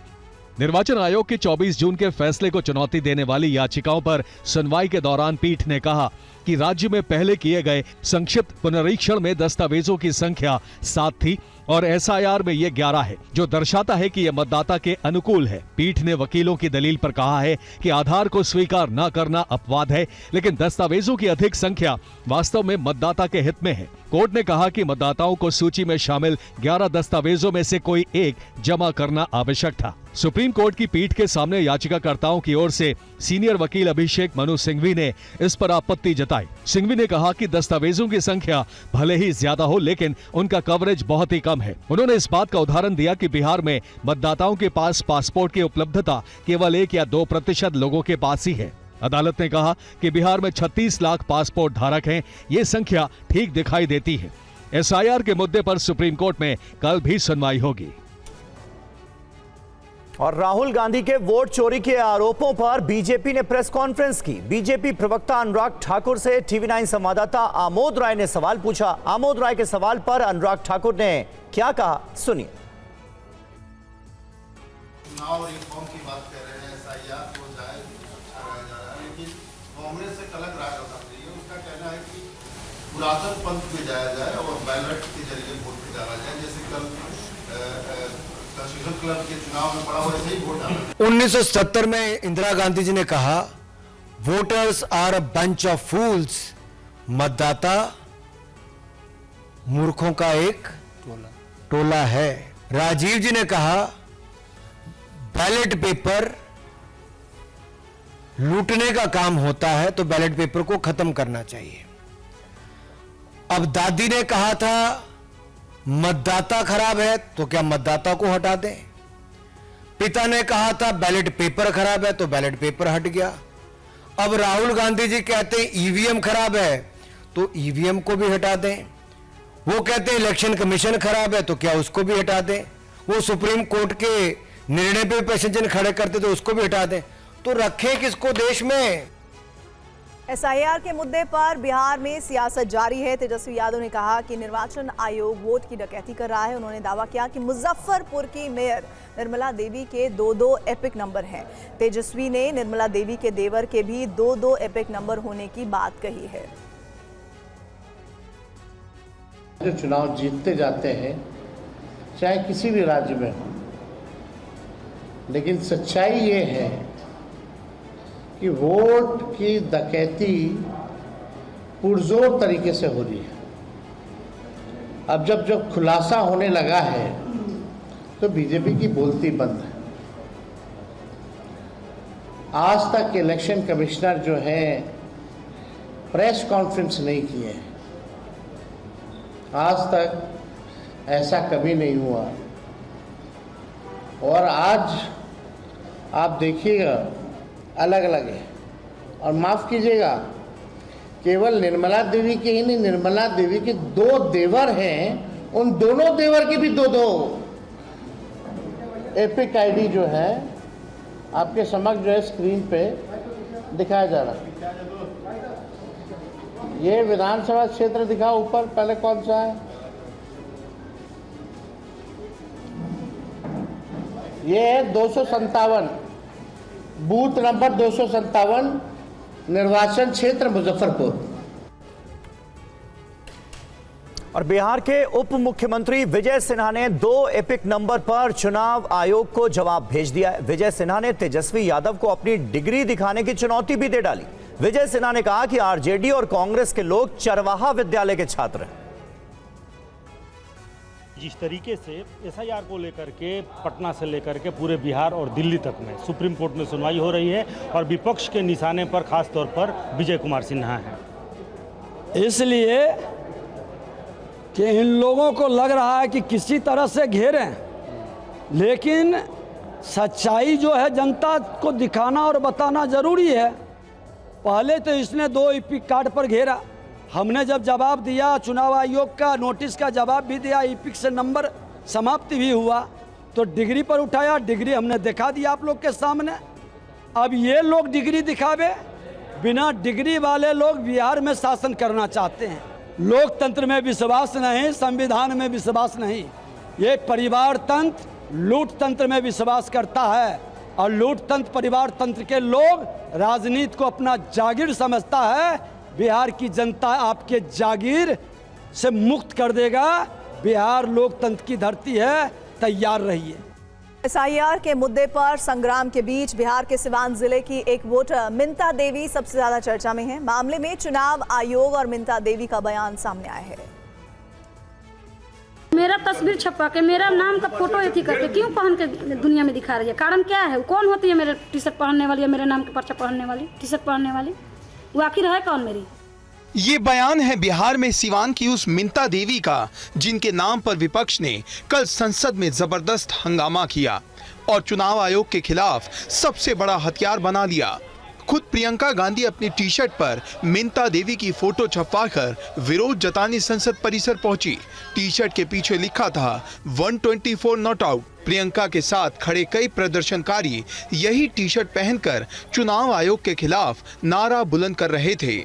निर्वाचन आयोग के 24 जून के फैसले को चुनौती देने वाली याचिकाओं पर सुनवाई के दौरान पीठ ने कहा कि राज्य में पहले किए गए संक्षिप्त पुनरीक्षण में दस्तावेजों की संख्या 7 थी और एसआईआर में ये 11 है, जो दर्शाता है कि यह मतदाता के अनुकूल है। पीठ ने वकीलों की दलील पर कहा है कि आधार को स्वीकार न करना अपवाद है, लेकिन दस्तावेजों की अधिक संख्या वास्तव में मतदाता के हित में है। कोर्ट ने कहा कि मतदाताओं को सूची में शामिल 11 दस्तावेजों में से कोई एक जमा करना आवश्यक था। सुप्रीम कोर्ट की पीठ के सामने याचिकाकर्ताओं की ओर से सीनियर वकील अभिषेक मनु सिंघवी ने इस पर आपत्ति जताई। सिंघवी ने कहा कि दस्तावेजों की संख्या भले ही ज्यादा हो, लेकिन उनका कवरेज बहुत ही कम है। उन्होंने इस बात का उदाहरण दिया कि बिहार में मतदाताओं के पास पासपोर्ट की उपलब्धता केवल 1 या 2% लोगों के पास ही है। अदालत ने कहा कि बिहार में 36 लाख पासपोर्ट धारक हैं। ये संख्या ठीक दिखाई देती है। एसआईआर के मुद्दे पर सुप्रीम कोर्ट में कल भी सुनवाई होगी। और राहुल गांधी के वोट चोरी के आरोपों पर बीजेपी ने प्रेस कॉन्फ्रेंस की। बीजेपी प्रवक्ता अनुराग ठाकुर से टीवी9 संवाददाता आमोद राय ने सवाल पूछा। आमोद राय के सवाल पर अनुराग ठाकुर ने क्या कहा, सुनिए। चुनाव रिफॉर्म की बात कर रहे हैं, SIR को जाए अच्छा रहा जा रहा है, लेकिन कांग्रेस से अलग राय बता रही है। उसका कहना है कि पुरातन पंथ में जाया जाए और बैलेट के जरिए वोट में डाला जाए, जैसे कल कंस्टिट्यूशन क्लब के चुनाव में पड़ा वैसे ही वोट डाला। 1970 में इंदिरा गांधी जी ने कहा, voters are a bunch of fools, मतदाता मूर्खों का एक टोला है। राजीव जी ने कहा, बैलेट पेपर लूटने का काम होता है तो बैलेट पेपर को खत्म करना चाहिए। अब दादी ने कहा था, मतदाता खराब है तो क्या मतदाता को हटा दें। पिता ने कहा था, बैलेट पेपर खराब है तो बैलेट पेपर हट गया। अब राहुल गांधी जी कहते हैं ईवीएम खराब है तो ईवीएम को भी हटा दें। वो कहते हैं इलेक्शन कमीशन खराब है तो क्या उसको भी हटा दें। वो सुप्रीम कोर्ट के निर्णय पे पैसेंजर खड़े करते तो उसको भी हटा दें। तो रखें किसको देश में। SIR के मुद्दे पर बिहार में सियासत जारी है। तेजस्वी यादव ने कहा कि निर्वाचन आयोग वोट की डकैती कर रहा है। उन्होंने दावा किया कि मुजफ्फरपुर की मेयर निर्मला देवी के 2-2 एपिक नंबर हैं। तेजस्वी ने निर्मला देवी के देवर के भी 2-2 एपिक नंबर होने की बात कही है। जो चुनाव जीतते जाते हैं, चाहे किसी भी राज्य में हो, लेकिन सच्चाई ये है कि वोट की डकैती पुरजोर तरीके से हो रही है। अब जब खुलासा होने लगा है तो बीजेपी की बोलती बंद है। आज तक इलेक्शन कमिश्नर जो है प्रेस कॉन्फ्रेंस नहीं किए हैं। आज तक ऐसा कभी नहीं हुआ। और आज आप देखिएगा अलग अलग है। और माफ़ कीजिएगा, केवल निर्मला देवी के ही नहीं, निर्मला देवी के 2 देवर हैं, उन दोनों देवर के भी 2-2 एपिक आईडी जो है आपके समक्ष जो है स्क्रीन पे दिखाया जा रहा है। ये विधानसभा क्षेत्र दिखाओ ऊपर, पहले कौन सा है? ये है 257, बूथ नंबर 257, निर्वाचन क्षेत्र मुजफ्फरपुर। और बिहार के उप मुख्यमंत्री विजय सिन्हा ने 2 एपिक नंबर पर चुनाव आयोग को जवाब भेज दिया है। विजय सिन्हा ने तेजस्वी यादव को अपनी डिग्री दिखाने की चुनौती भी दे डाली। विजय सिन्हा ने कहा कि आरजेडी और कांग्रेस के लोग चरवाहा विद्यालय के छात्र हैं। जिस तरीके से SIR को लेकर के पटना से लेकर के पूरे बिहार और दिल्ली तक में सुप्रीम कोर्ट में सुनवाई हो रही है और विपक्ष के निशाने पर खास तौर पर विजय कुमार सिन्हा हैं, इसलिए कि इन लोगों को लग रहा है कि किसी तरह से घेरें, लेकिन सच्चाई जो है जनता को दिखाना और बताना ज़रूरी है। पहले तो इसने 2 एपिक कार्ड पर घेरा, हमने जब जवाब दिया, चुनाव आयोग का नोटिस का जवाब भी दिया, एपिक से नंबर समाप्ति भी हुआ, तो डिग्री पर उठाया, डिग्री हमने दिखा दिया आप लोग के सामने। अब ये लोग डिग्री दिखावे, बिना डिग्री वाले लोग बिहार में शासन करना चाहते हैं। लोकतंत्र में विश्वास नहीं, संविधान में विश्वास नहीं, ये परिवार तंत्र लूट तंत्र में विश्वास करता है। और लूट तंत्र परिवार तंत्र के लोग राजनीति को अपना जागीर समझता है। बिहार की जनता आपके जागीर से मुक्त कर देगा। बिहार लोकतंत्र की धरती है, तैयार रहिए। SIR के मुद्दे पर संग्राम के बीच बिहार के सिवान जिले की एक वोटर मिंता देवी सबसे ज्यादा चर्चा में है। मामले में चुनाव आयोग और मिंता देवी का बयान सामने आया है। मेरा तस्वीर छपवा के मेरा नाम का फोटो एथी करके क्यों पहन के दुनिया में दिखा रही है? कारण क्या है? कौन होती है मेरे टी-शर्ट पहनने वाली या मेरे नाम के पर्चा पहनने वाली, टी-शर्ट पहनने वाली? वो आखिर है कौन मेरी? ये बयान है बिहार में सिवान की उस मिंता देवी का, जिनके नाम पर विपक्ष ने कल संसद में जबरदस्त हंगामा किया और चुनाव आयोग के खिलाफ सबसे बड़ा हथियार बना लिया। खुद प्रियंका गांधी अपनी टी शर्ट पर मिंता देवी की फोटो छपवाकर विरोध जताने संसद परिसर पहुंची। टी शर्ट के पीछे लिखा था 124 नॉट आउट। प्रियंका के साथ खड़े कई प्रदर्शनकारी यही टी शर्ट पहनकर चुनाव आयोग के खिलाफ नारा बुलंद कर रहे थे।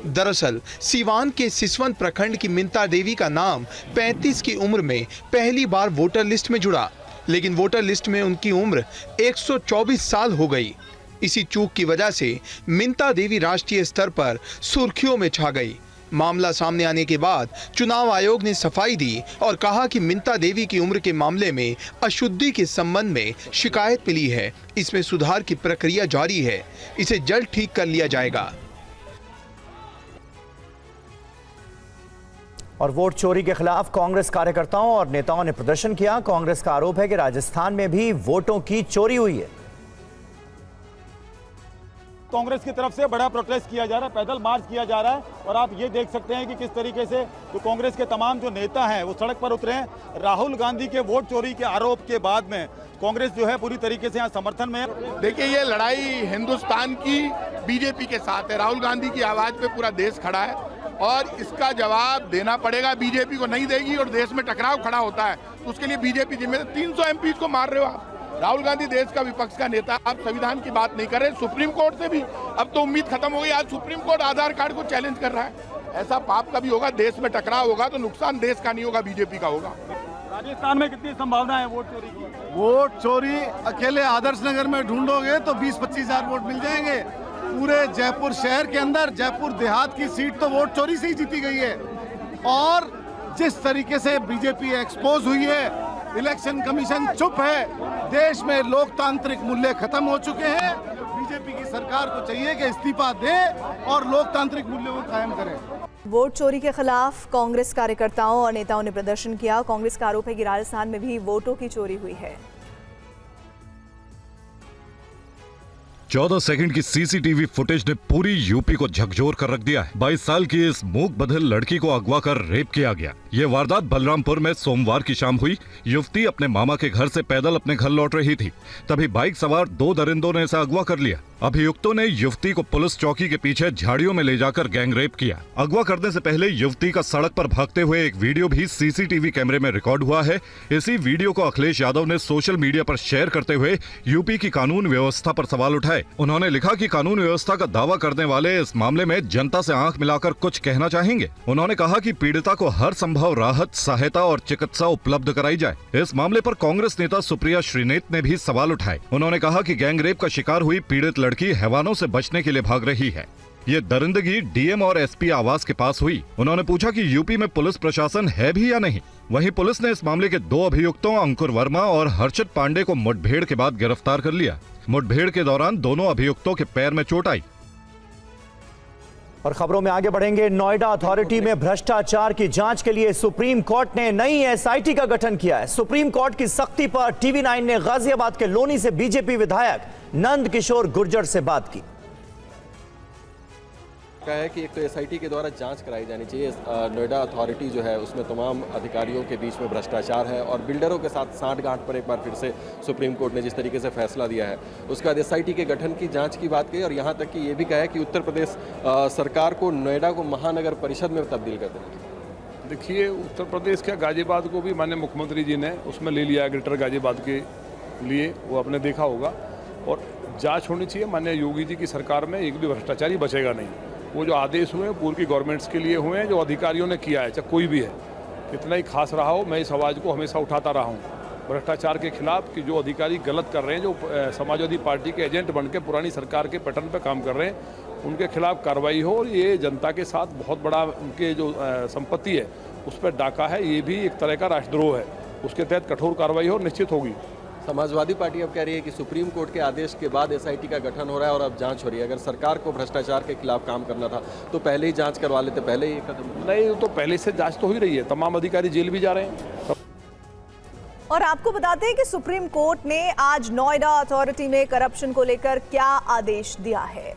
दरअसल सिवान के सिसवन प्रखंड की मिंता देवी का नाम 35 की उम्र में पहली बार वोटर लिस्ट में जुड़ा। लेकिन वोटर लिस्ट में उनकी उम्र 124 साल हो गई। इसी चूक की वजह से मिंता देवी राष्ट्रीय स्तर पर सुर्खियों में छा गई। मामला सामने आने के बाद चुनाव आयोग ने सफाई दी और कहा कि मिंता देवी की उम्र के मामले में अशुद्धि के संबंध में शिकायत मिली है। इसमें सुधार की प्रक्रिया जारी है, इसे जल्द ठीक कर लिया जाएगा। और वोट चोरी के खिलाफ कांग्रेस कार्यकर्ताओं और नेताओं ने प्रदर्शन किया। कांग्रेस का आरोप है कि राजस्थान में भी वोटों की चोरी हुई है। कांग्रेस की तरफ से बड़ा प्रोटेस्ट किया जा रहा है, पैदल मार्च किया जा रहा है और आप ये देख सकते हैं कि किस तरीके से जो कांग्रेस के तमाम जो नेता हैं वो सड़क पर उतरे हैं। राहुल गांधी के वोट चोरी के आरोप के बाद में कांग्रेस जो है पूरी तरीके से यहाँ समर्थन में है। देखिए, ये लड़ाई हिंदुस्तान की बीजेपी के साथ है। राहुल गांधी की आवाज पे पूरा देश खड़ा है और इसका जवाब देना पड़ेगा। बीजेपी को नहीं देगी और देश में टकराव खड़ा होता है तो उसके लिए बीजेपी जिम्मेदार। 300 एमपी को मार रहे हो आप। राहुल गांधी देश का विपक्ष का नेता, आप संविधान की बात नहीं कर रहे। सुप्रीम कोर्ट से भी अब तो उम्मीद खत्म हो गई। आज सुप्रीम कोर्ट आधार कार्ड को चैलेंज कर रहा है। ऐसा पाप कभी होगा, देश में टकराव होगा तो नुकसान देश का नहीं होगा, बीजेपी का होगा। राजस्थान में कितनी संभावना है वोट चोरी की? वोट चोरी अकेले आदर्श नगर में ढूंढोगे तो 20-25 हजार वोट मिल जाएंगे। पूरे जयपुर शहर के अंदर, जयपुर देहात की सीट तो वोट चोरी से ही जीती गई है। और जिस तरीके से बीजेपी एक्सपोज हुई है, इलेक्शन कमीशन चुप है, देश में लोकतांत्रिक मूल्य खत्म हो चुके हैं। बीजेपी की सरकार को चाहिए कि इस्तीफा दे और लोकतांत्रिक मूल्यों को कायम करें। वोट चोरी के खिलाफ कांग्रेस कार्यकर्ताओं और नेताओं ने प्रदर्शन किया। कांग्रेस का आरोप है कि राजस्थान में भी वोटों की चोरी हुई है। 14 सेकंड की सीसीटीवी फुटेज ने पूरी यूपी को झकझोर कर रख दिया है। 22 साल की इस मूक बधिर लड़की को अगवा कर रेप किया गया। ये वारदात बलरामपुर में सोमवार की शाम हुई। युवती अपने मामा के घर से पैदल अपने घर लौट रही थी, तभी बाइक सवार 2 दरिंदों ने इसे अगवा कर लिया। अभियुक्तों ने युवती को पुलिस चौकी के पीछे झाड़ियों में ले जाकर गैंग रेप किया। अगवा करने से पहले युवती का सड़क पर भागते हुए एक वीडियो भी सीसीटीवी कैमरे में रिकॉर्ड हुआ है। इसी वीडियो को अखिलेश यादव ने सोशल मीडिया पर शेयर करते हुए यूपी की कानून व्यवस्था पर सवाल उठाए। उन्होंने लिखा कि कानून व्यवस्था का दावा करने वाले इस मामले में जनता से आंख मिलाकर कुछ कहना चाहेंगे। उन्होंने कहा कि पीड़िता को हर संभव राहत, सहायता और चिकित्सा उपलब्ध कराई जाए। इस मामले पर कांग्रेस नेता सुप्रिया श्रीनेत ने भी सवाल उठाए। उन्होंने कहा कि गैंग रेप का शिकार हुई पीड़ित लड़की हैवानों से बचने के लिए भाग रही है। ये दरिंदगी डीएम और एसपी आवास के पास हुई। उन्होंने पूछा कि यूपी में पुलिस प्रशासन है भी या नहीं। वहीं पुलिस ने इस मामले के 2 अभियुक्तों अंकुर वर्मा और हर्षित पांडे को मुठभेड़ के बाद गिरफ्तार कर लिया। मुठभेड़ के दौरान दोनों अभियुक्तों के पैर में चोट आई। और खबरों में आगे बढ़ेंगे। नोएडा अथॉरिटी में भ्रष्टाचार की जांच के लिए सुप्रीम कोर्ट ने नई एसआईटी का गठन किया है। सुप्रीम कोर्ट की सख्ती पर टीवी 9 ने गाजियाबाद के लोनी से बीजेपी विधायक नंद किशोर गुर्जर से बात की। का है कि एक तो एसआईटी के द्वारा जांच कराई जानी चाहिए। नोएडा अथॉरिटी जो है उसमें तमाम अधिकारियों के बीच में भ्रष्टाचार है और बिल्डरों के साथ सांठ-गांठ पर एक बार फिर से सुप्रीम कोर्ट ने जिस तरीके से फैसला दिया है, उसके बाद एसआईटी के गठन की जांच की बात कही और यहाँ तक कि ये भी कहा है कि उत्तर प्रदेश सरकार को नोएडा को महानगर परिषद में तब्दील कर देना चाहिए। देखिए, उत्तर प्रदेश के गाजियाबाद को भी माननीय मुख्यमंत्री जी ने उसमें ले लिया ग्रेटर गाजियाबाद के लिए, वो आपने देखा होगा। और जाँच होनी चाहिए। माननीय योगी जी की सरकार में एक भी भ्रष्टाचारी बचेगा नहीं। वो जो आदेश हुए पूर्व की गवर्नमेंट्स के लिए हुए हैं, जो अधिकारियों ने किया है, चाहे कोई भी है, कितना ही खास रहा हो, मैं इस आवाज़ को हमेशा उठाता रहा हूँ भ्रष्टाचार के खिलाफ कि जो अधिकारी गलत कर रहे हैं, जो समाजवादी पार्टी के एजेंट बन के पुरानी सरकार के पैटर्न पे काम कर रहे हैं, उनके खिलाफ कार्रवाई हो। और ये जनता के साथ बहुत बड़ा उनके जो संपत्ति है उस पर डाका है, ये भी एक तरह का राष्ट्रद्रोह है। उसके तहत कठोर कार्रवाई हो, निश्चित होगी। समाजवादी पार्टी अब कह रही है कि सुप्रीम कोर्ट के आदेश के बाद एसआईटी का गठन हो रहा है और अब जांच हो रही है। अगर सरकार को भ्रष्टाचार के खिलाफ काम करना था तो पहले ही जांच करवा लेते, पहले ही कदम नहीं। तो पहले से जांच तो हो ही रही है, तमाम अधिकारी जेल भी जा रहे हैं। और आपको बताते हैं कि सुप्रीम कोर्ट ने आज नोएडा अथॉरिटी में करप्शन को लेकर क्या आदेश दिया है।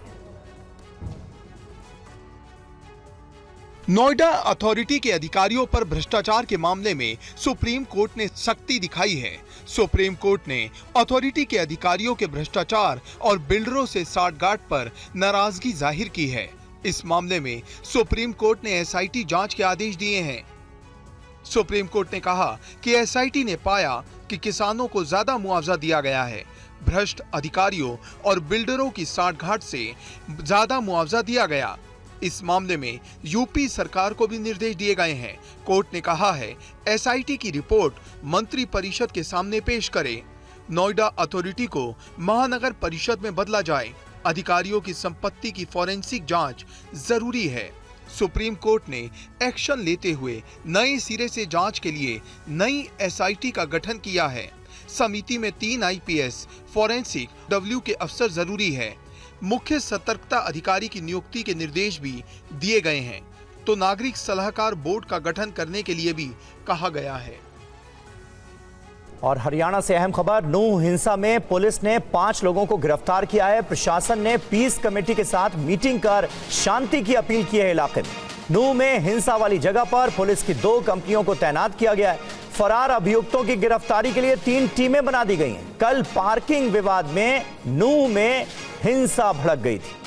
नोएडा अथॉरिटी के अधिकारियों पर भ्रष्टाचार के मामले में सुप्रीम कोर्ट ने सख्ती दिखाई है। सुप्रीम कोर्ट ने अथॉरिटी के अधिकारियों के भ्रष्टाचार और बिल्डरों से साठगांठ पर नाराजगी जाहिर की है। इस मामले में सुप्रीम कोर्ट ने एसआईटी जांच के आदेश दिए हैं। सुप्रीम कोर्ट ने कहा कि एसआईटी ने पाया कि किसानों को ज्यादा मुआवजा दिया गया है, भ्रष्ट अधिकारियों और बिल्डरों की साठगांठ से ज्यादा मुआवजा दिया गया। इस मामले में यूपी सरकार को भी निर्देश दिए गए हैं। कोर्ट ने कहा है एसआईटी की रिपोर्ट मंत्री परिषद के सामने पेश करे। नोएडा अथॉरिटी को महानगर परिषद में बदला जाए। अधिकारियों की संपत्ति की फॉरेंसिक जांच जरूरी है। सुप्रीम कोर्ट ने एक्शन लेते हुए नए सिरे से जांच के लिए नई एसआईटी का गठन किया है। समिति में 3 आईपीएस, फॉरेंसिक, डब्ल्यू के अफसर जरूरी है। मुख्य सतर्कता अधिकारी की नियुक्ति के निर्देश भी दिए गए हैं। तो नागरिक सलाहकार बोर्ड का गठन करने के लिए भी कहा गया है। और हरियाणा से अहम खबर, नूह हिंसा में पुलिस ने 5 लोगों को गिरफ्तार किया है। प्रशासन ने पीस कमेटी के साथ मीटिंग कर शांति की अपील की है। इलाके में नूह में हिंसा वाली जगह पर पुलिस की 2 कंपनियों को तैनात किया गया है। फरार अभियुक्तों की गिरफ्तारी के लिए 3 टीमें बना दी गई हैं। कल पार्किंग विवाद में नूह में हिंसा भड़क गई थी।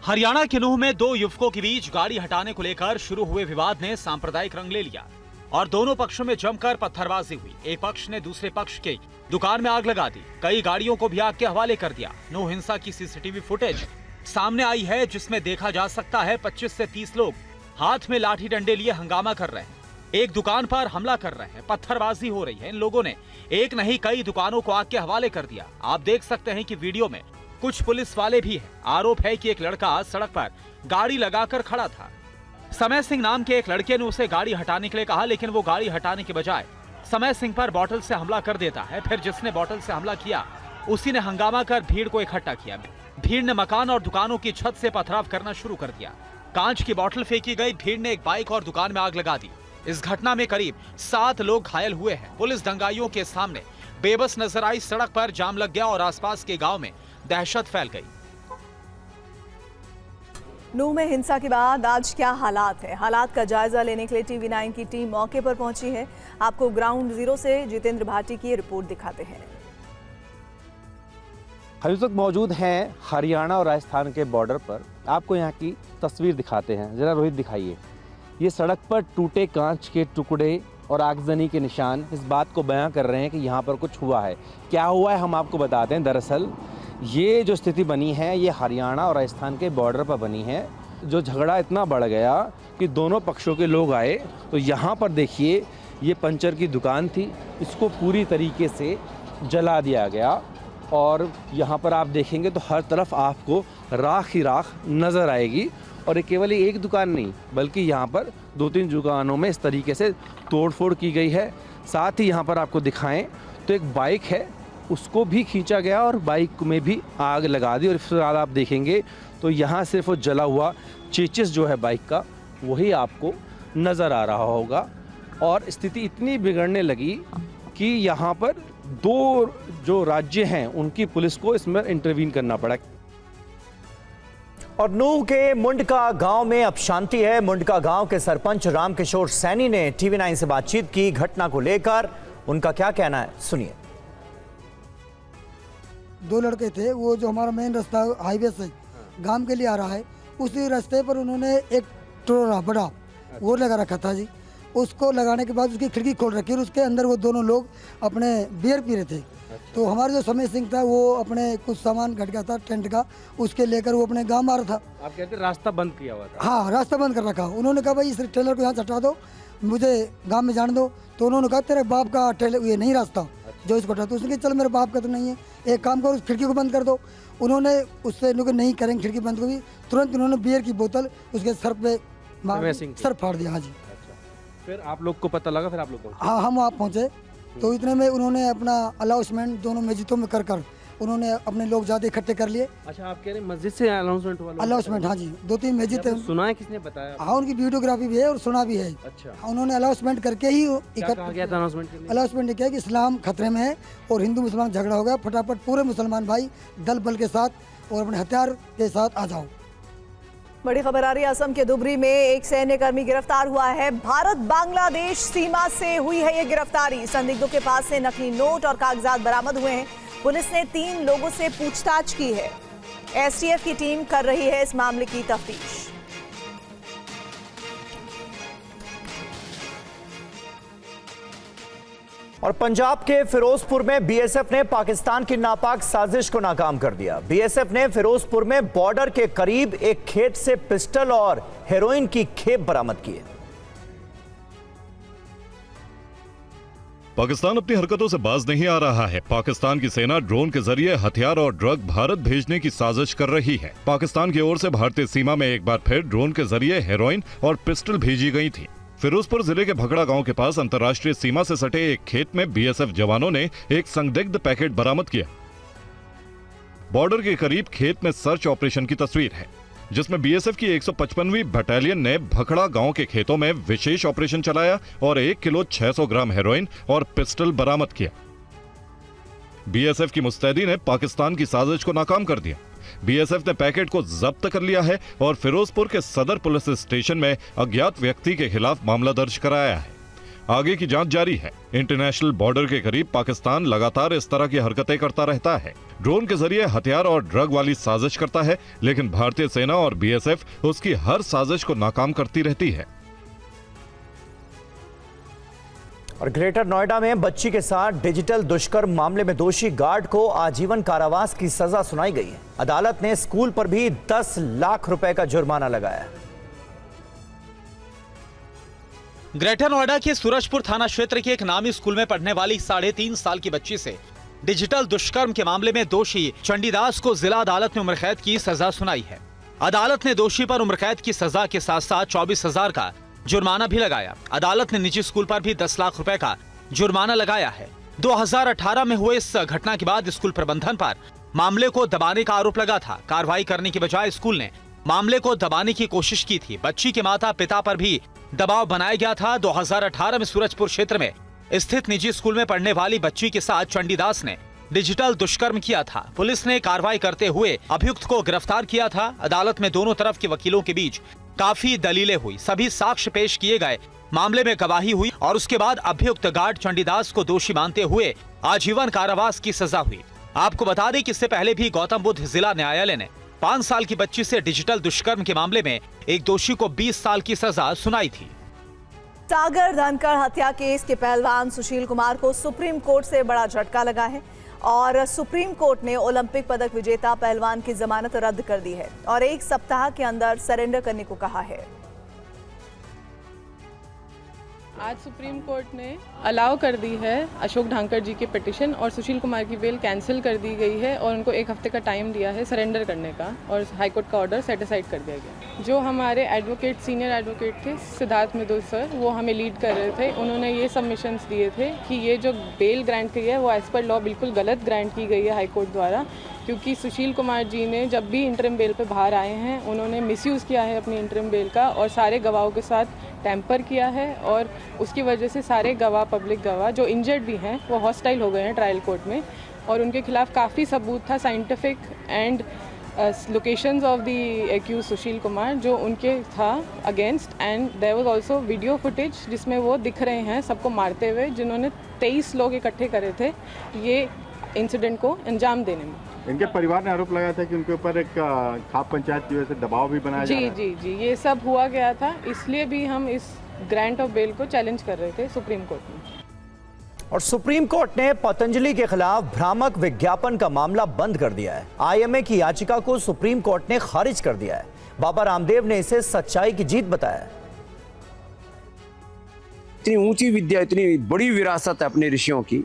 हरियाणा के नूह में 2 युवकों के बीच गाड़ी हटाने को लेकर शुरू हुए विवाद ने सांप्रदायिक रंग ले लिया और दोनों पक्षों में जमकर पत्थरबाजी हुई। एक पक्ष ने दूसरे पक्ष के दुकान में आग लगा दी, कई गाड़ियों को भी आग के हवाले कर दिया। नूह हिंसा की सीसीटीवी फुटेज सामने आई है जिसमें देखा जा सकता है 25 से 30 लोग हाथ में लाठी डंडे लिए हंगामा कर रहे हैं, एक दुकान पर हमला कर रहे हैं, पत्थरबाजी हो रही है। इन लोगों ने एक नहीं कई दुकानों को आग के हवाले कर दिया। आप देख सकते हैं कि वीडियो में कुछ पुलिस वाले भी हैं। आरोप है कि एक लड़का सड़क पर गाड़ी लगाकर खड़ा था। समय सिंह नाम के एक लड़के ने उसे गाड़ी हटाने के लिए कहा, लेकिन वो गाड़ी हटाने के बजाय समय सिंह पर बोतल से हमला कर देता है। फिर जिसने बोतल से हमला किया उसी ने हंगामा कर भीड़ को इकट्ठा किया। भीड़ ने मकान और दुकानों की छत से पथराव करना शुरू कर दिया। कांच की बोतल फेंकी गई। भीड़ ने एक बाइक और दुकान में आग लगा दी। इस घटना में करीब 7 लोग घायल हुए हैं। पुलिस दंगाइयों के सामने बेबस नजर आई। सड़क पर जाम लग गया और आसपास के गांव में दहशत फैल गई। नूह में हिंसा के बाद आज क्या हालात है, हालात का जायजा लेने के लिए TV9 की टीम मौके पर पहुंची है। आपको ग्राउंड जीरो से जितेंद्र भाटी की रिपोर्ट दिखाते हैं। हम इस वक्त मौजूद हैं हरियाणा और राजस्थान के बॉर्डर पर। आपको यहाँ की तस्वीर दिखाते हैं। जरा रोहित दिखाइए। ये सड़क पर टूटे कांच के टुकड़े और आगजनी के निशान इस बात को बयां कर रहे हैं कि यहाँ पर कुछ हुआ है। क्या हुआ है हम आपको बताते हैं। दरअसल ये जो स्थिति बनी है ये हरियाणा और राजस्थान के बॉर्डर पर बनी है। जो झगड़ा इतना बढ़ गया कि दोनों पक्षों के लोग आए। तो यहाँ पर देखिए ये पंचर की दुकान थी, इसको पूरी तरीके से जला दिया गया और यहाँ पर आप देखेंगे तो हर तरफ आपको राख ही राख नज़र आएगी। और ये केवल एक दुकान नहीं बल्कि यहाँ पर 2-3 दुकानों में इस तरीके से तोड़फोड़ की गई है। साथ ही यहाँ पर आपको दिखाएं तो एक बाइक है उसको भी खींचा गया और बाइक में भी आग लगा दी। और इस फिलहाल आप देखेंगे तो यहाँ सिर्फ वो जला हुआ चेचिस जो है बाइक का वही आपको नज़र आ रहा होगा। और स्थिति इतनी बिगड़ने लगी कि यहाँ पर 2 जो राज्य हैं उनकी पुलिस को इसमें इंटरवीन करना पड़ा। और नूह के मुंडका गांव में अब शांति है। मुंडका गांव के सरपंच रामकिशोर सैनी ने TV9 से बातचीत की। घटना को लेकर उनका क्या कहना है, सुनिए। 2 लड़के थे, वो जो हमारा मेन रास्ता हाईवे से गांव के लिए आ रहा है उसी रास्ते पर उन्होंने एक टोरा बड़ा वो लगा रखा था जी। उसको लगाने के बाद उसकी खिड़की खोल रखी और उसके अंदर वो दोनों लोग अपने बियर पी रहे थे। तो हमारा जो समय सिंह था वो अपने कुछ सामान घट गया था टेंट का, उसके लेकर वो अपने गांव आ रहा था। आप कहते हैं रास्ता बंद किया हुआ था? हाँ, रास्ता बंद कर रखा। उन्होंने कहा भाई इस टेलर को यहाँ से हटा दो, मुझे गाँव में जाने दो। तो उन्होंने कहा तेरे बाप का टेलर ये नहीं रास्ता जो इसको हटा। तो उसने कहा चल मेरे बाप का तो नहीं है, एक काम करो उस खिड़की को बंद कर दो। उन्होंने उससे नहीं करेंगे खिड़की बंद होगी। तुरंत उन्होंने बियर की बोतल उसके सर पे सर फाड़ दिया। हाँ जी। फिर आप लोग को पता लगा? फिर आप लोग हाँ, हम वहाँ पहुँचे तो इतने में उन्होंने अपना अनाउंसमेंट दोनों मस्जिदों में कर उन्होंने अपने लोग ज़्यादा इकट्ठे कर लिए। अच्छा, आप कह रहे हैं मस्जिद से अनाउंसमेंट हुआ? अनाउंसमेंट, हाँ जी, 2-3 मस्जिद थे। सुना है, किसने बताया? हाँ, उनकी वीडियोग्राफी भी है और सुना भी है। अच्छा, उन्होंने अनाउंसमेंट करके ही अनाउंसमेंट किया कि इस्लाम खतरे में है और हिंदू मुसलमान झगड़ा हो गया, फटाफट पूरे मुसलमान भाई दल बल के साथ और अपने हथियार के साथ आ जाओ। बड़ी खबर आ रही है, असम के धुबरी में एक सैन्यकर्मी गिरफ्तार हुआ है। भारत बांग्लादेश सीमा से हुई है ये गिरफ्तारी। संदिग्धों के पास से नकली नोट और कागजात बरामद हुए हैं। पुलिस ने 3 लोगों से पूछताछ की है। एसटीएफ की टीम कर रही है इस मामले की तफ्तीश। और पंजाब के फिरोजपुर में बीएसएफ ने पाकिस्तान की नापाक साजिश को नाकाम कर दिया। बीएसएफ ने फिरोजपुर में बॉर्डर के करीब एक खेत से पिस्टल और हेरोइन की खेप बरामद की है। पाकिस्तान अपनी हरकतों से बाज नहीं आ रहा है। पाकिस्तान की सेना ड्रोन के जरिए हथियार और ड्रग भारत भेजने की साजिश कर रही है। पाकिस्तान की ओर से भारतीय सीमा में एक बार फिर ड्रोन के जरिए हेरोइन और पिस्टल भेजी गई थी। फिरोजपुर जिले के भगड़ा गांव के पास अंतर्राष्ट्रीय सीमा से सटे एक खेत में बीएसएफ जवानों ने एक संदिग्ध पैकेट बरामद किया। बॉर्डर के करीब खेत में सर्च ऑपरेशन की तस्वीर है, जिसमें बीएसएफ की 155वीं बटालियन ने भखड़ा गांव के खेतों में विशेष ऑपरेशन चलाया और 1 किलो 600 ग्राम हेरोइन और पिस्टल बरामद किया। बीएसएफ की मुस्तैदी ने पाकिस्तान की साजिश को नाकाम कर दिया। बीएसएफ ने पैकेट को जब्त कर लिया है और फिरोजपुर के सदर पुलिस स्टेशन में अज्ञात व्यक्ति के खिलाफ मामला दर्ज कराया है। आगे की जांच जारी है। इंटरनेशनल बॉर्डर के करीब पाकिस्तान लगातार इस तरह की हरकतें करता रहता है। ड्रोन के जरिए हथियार और ड्रग वाली साजिश करता है, लेकिन भारतीय सेना और बीएसएफ उसकी हर साजिश को नाकाम करती रहती है। और ग्रेटर नोएडा में बच्ची के साथ डिजिटल दुष्कर्म मामले में दोषी गार्ड को आजीवन कारावास की सजा सुनाई गई है। अदालत ने स्कूल पर भी 10 लाख रुपए का जुर्माना लगाया। ग्रेटर नोएडा के सूरजपुर थाना क्षेत्र के एक नामी स्कूल में पढ़ने वाली 3.5 साल की बच्ची से डिजिटल दुष्कर्म के मामले में दोषी चंडीदास को जिला अदालत ने उम्रकैद की सजा सुनाई है। अदालत ने दोषी पर उम्रकैद की सजा के साथ साथ 24,000 का जुर्माना भी लगाया। अदालत ने निजी स्कूल पर भी 10 लाख रुपए का जुर्माना लगाया है। 2018 में हुए इस घटना के बाद स्कूल प्रबंधन पर मामले को दबाने का आरोप लगा था। कार्रवाई करने की बजाय स्कूल ने मामले को दबाने की कोशिश की थी। बच्ची के माता पिता पर भी दबाव बनाया गया था। 2018 में सूरजपुर क्षेत्र में स्थित निजी स्कूल में पढ़ने वाली बच्ची के साथ चंडीदास ने डिजिटल दुष्कर्म किया था। पुलिस ने कार्रवाई करते हुए अभियुक्त को गिरफ्तार किया था। अदालत में दोनों तरफ के वकीलों के बीच काफी दलीलें हुई, सभी साक्ष्य पेश किए गए, मामले में गवाही हुई और उसके बाद अभियुक्त गार्ड चंडीदास को दोषी मानते हुए आजीवन कारावास की सजा हुई। आपको बता दें कि इससे पहले भी गौतम बुद्ध जिला न्यायालय ने 5 साल की बच्ची से डिजिटल दुष्कर्म के मामले में एक दोषी को 20 साल की सजा सुनाई थी। सागर धनखड़ हत्या केस के पहलवान सुशील कुमार को सुप्रीम कोर्ट से बड़ा झटका लगा है और सुप्रीम कोर्ट ने ओलंपिक पदक विजेता पहलवान की जमानत रद्द कर दी है और 1 सप्ताह के अंदर सरेंडर करने को कहा है। आज सुप्रीम कोर्ट ने अलाउ कर दी है अशोक ढांकर जी की पिटिशन और सुशील कुमार की बेल कैंसिल कर दी गई है और उनको 1 हफ्ते का टाइम दिया है सरेंडर करने का और हाईकोर्ट का ऑर्डर सेट असाइड कर दिया गया। जो हमारे एडवोकेट सीनियर एडवोकेट थे सिद्धार्थ मिदुल सर, वो हमें लीड कर रहे थे। उन्होंने ये सबमिशंस दिए थे कि ये जो बेल ग्रांट की है वो एज पर लॉ बिल्कुल गलत ग्रांट की गई है हाईकोर्ट द्वारा, क्योंकि सुशील कुमार जी ने जब भी इंटरिम बेल पे बाहर आए हैं उन्होंने मिसयूज़ किया है अपनी इंटरिम बेल का और सारे गवाहों के साथ टैंपर किया है और उसकी वजह से सारे गवाह, पब्लिक गवाह जो इंजर्ड भी हैं वो हॉस्टाइल हो गए हैं ट्रायल कोर्ट में और उनके खिलाफ काफ़ी सबूत था scientific and locations of the accused Sushil Kumar जो उनके था against and there was also video footage जिसमें वो दिख रहे हैं सबको मारते हुए, जिन्होंने 23 लोग इकट्ठे करे थे ये इंसिडेंट को अंजाम देने में। इनके परिवार ने आरोप लगाया था कि उनके ऊपर एक खाप पंचायत की वजह से दबाव भी बनाया जा रहा है। जी जी ये सब हुआ गया था, इसलिए भी हम इस ग्रांट ऑफ बेल को चैलेंज कर रहे थे सुप्रीम कोर्ट में। और सुप्रीम कोर्ट ने पतंजलि के खिलाफ भ्रामक विज्ञापन का मामला बंद कर दिया है। आईएमए की याचिका को सुप्रीम कोर्ट ने खारिज कर दिया है। बाबा रामदेव ने इसे सच्चाई की जीत बताया। इतनी ऊंची विद्या, इतनी बड़ी विरासत है अपने ऋषियों की,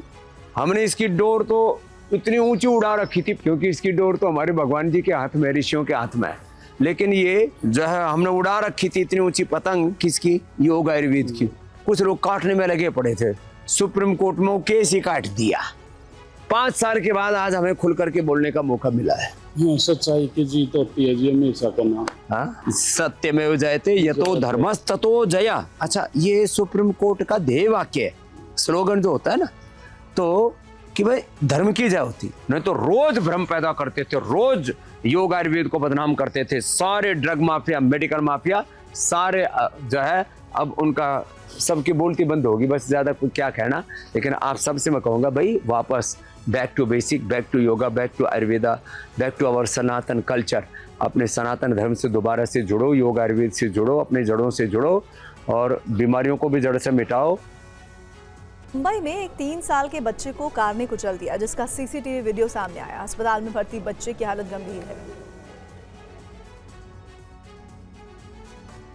हमने इसकी डोर तो इतनी ऊंची उड़ा रखी थी क्योंकि इसकी डोर तो हमारे भगवान जी के हाथ में, ऋषियों के हाथ में है, लेकिन ये जो है हमने उड़ा रखी थी इतनी ऊंची पतंग किसकी, योग आयुर्वेद की। कुछ लोग काटने में लगे पड़े थे, सुप्रीम कोर्ट में वो केस ही काट दिया। 5 साल के बाद आज हमें खुल करके बोलने का मौका मिला है। सच्चाई की जीत होती है जी, हमेशा करना। हाँ, सत्यमेव जयते यतो धर्मस्ततो जया। अच्छा, ये सुप्रीम कोर्ट का ध्येय वाक्य है, स्लोगन जो होता है ना, तो कि भाई धर्म की जय होती, नहीं तो रोज भ्रम पैदा करते थे, रोज योग आयुर्वेद को बदनाम करते थे। सारे ड्रग माफिया, मेडिकल माफिया सारे जो है अब उनका सबकी बोलती बंद होगी, बस ज्यादा कुछ क्या कहना। लेकिन आप सबसे मैं कहूँगा भाई वापस back to basic, back to yoga, back to Ayurveda, back to our Sanatan culture. अपने सनातन धर्म से दोबारा से जुड़ो, योग आयुर्वेद से जुड़ो, अपने जड़ों से जुड़ो और बीमारियों को भी जड़ से मिटाओ। मुंबई में एक 3 साल के बच्चे को कार ने कुचल दिया, जिसका सीसीटीवी वीडियो सामने आया। अस्पताल में भर्ती बच्चे की हालत गंभीर है।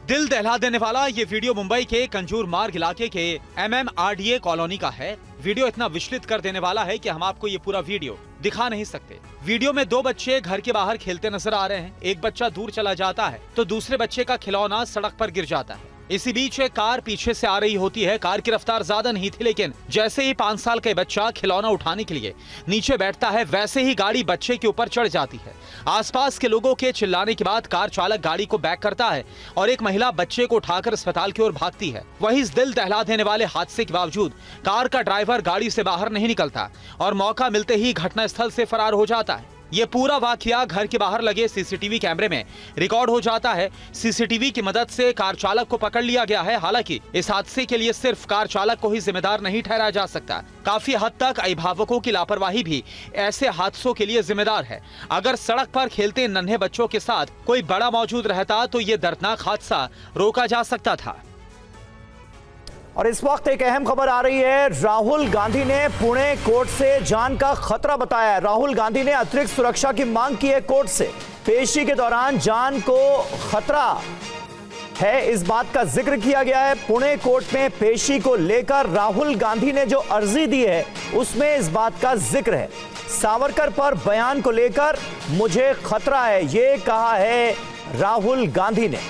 दिल दहला देने वाला ये वीडियो मुंबई के कंजूर मार्ग इलाके के MMRDA कॉलोनी का है। वीडियो इतना विचलित कर देने वाला है कि हम आपको ये पूरा वीडियो दिखा नहीं सकते। वीडियो में 2 बच्चे घर के बाहर खेलते नजर आ रहे हैं। एक बच्चा दूर चला जाता है तो दूसरे बच्चे का खिलौना सड़क पर गिर जाता है। इसी बीच एक कार पीछे से आ रही होती है। कार की रफ्तार ज्यादा नहीं थी, लेकिन जैसे ही 5 साल का बच्चा खिलौना उठाने के लिए नीचे बैठता है, वैसे ही गाड़ी बच्चे के ऊपर चढ़ जाती है। आसपास के लोगों के चिल्लाने के बाद कार चालक गाड़ी को बैक करता है और एक महिला बच्चे को उठाकर अस्पताल की ओर भागती है। वहीं इस दिल दहला देने वाले हादसे के बावजूद कार का ड्राइवर गाड़ी से बाहर नहीं निकलता और मौका मिलते ही घटनास्थल से फरार हो जाता है। ये पूरा वाकया घर के बाहर लगे सीसीटीवी कैमरे में रिकॉर्ड हो जाता है। सीसीटीवी की मदद से कार चालक को पकड़ लिया गया है। हालांकि इस हादसे के लिए सिर्फ कार चालक को ही जिम्मेदार नहीं ठहराया जा सकता। काफी हद तक अभिभावकों की लापरवाही भी ऐसे हादसों के लिए जिम्मेदार है। अगर सड़क पर खेलते नन्हे बच्चों के साथ कोई बड़ा मौजूद रहता तो ये दर्दनाक हादसा रोका जा सकता था। और इस वक्त एक अहम खबर आ रही है। राहुल गांधी ने पुणे कोर्ट से जान का खतरा बताया है। राहुल गांधी ने अतिरिक्त सुरक्षा की मांग की है कोर्ट से। पेशी के दौरान जान को खतरा है, इस बात का जिक्र किया गया है। पुणे कोर्ट में पेशी को लेकर राहुल गांधी ने जो अर्जी दी है उसमें इस बात का जिक्र है। सावरकर पर बयान को लेकर मुझे खतरा है, ये कहा है राहुल गांधी ने।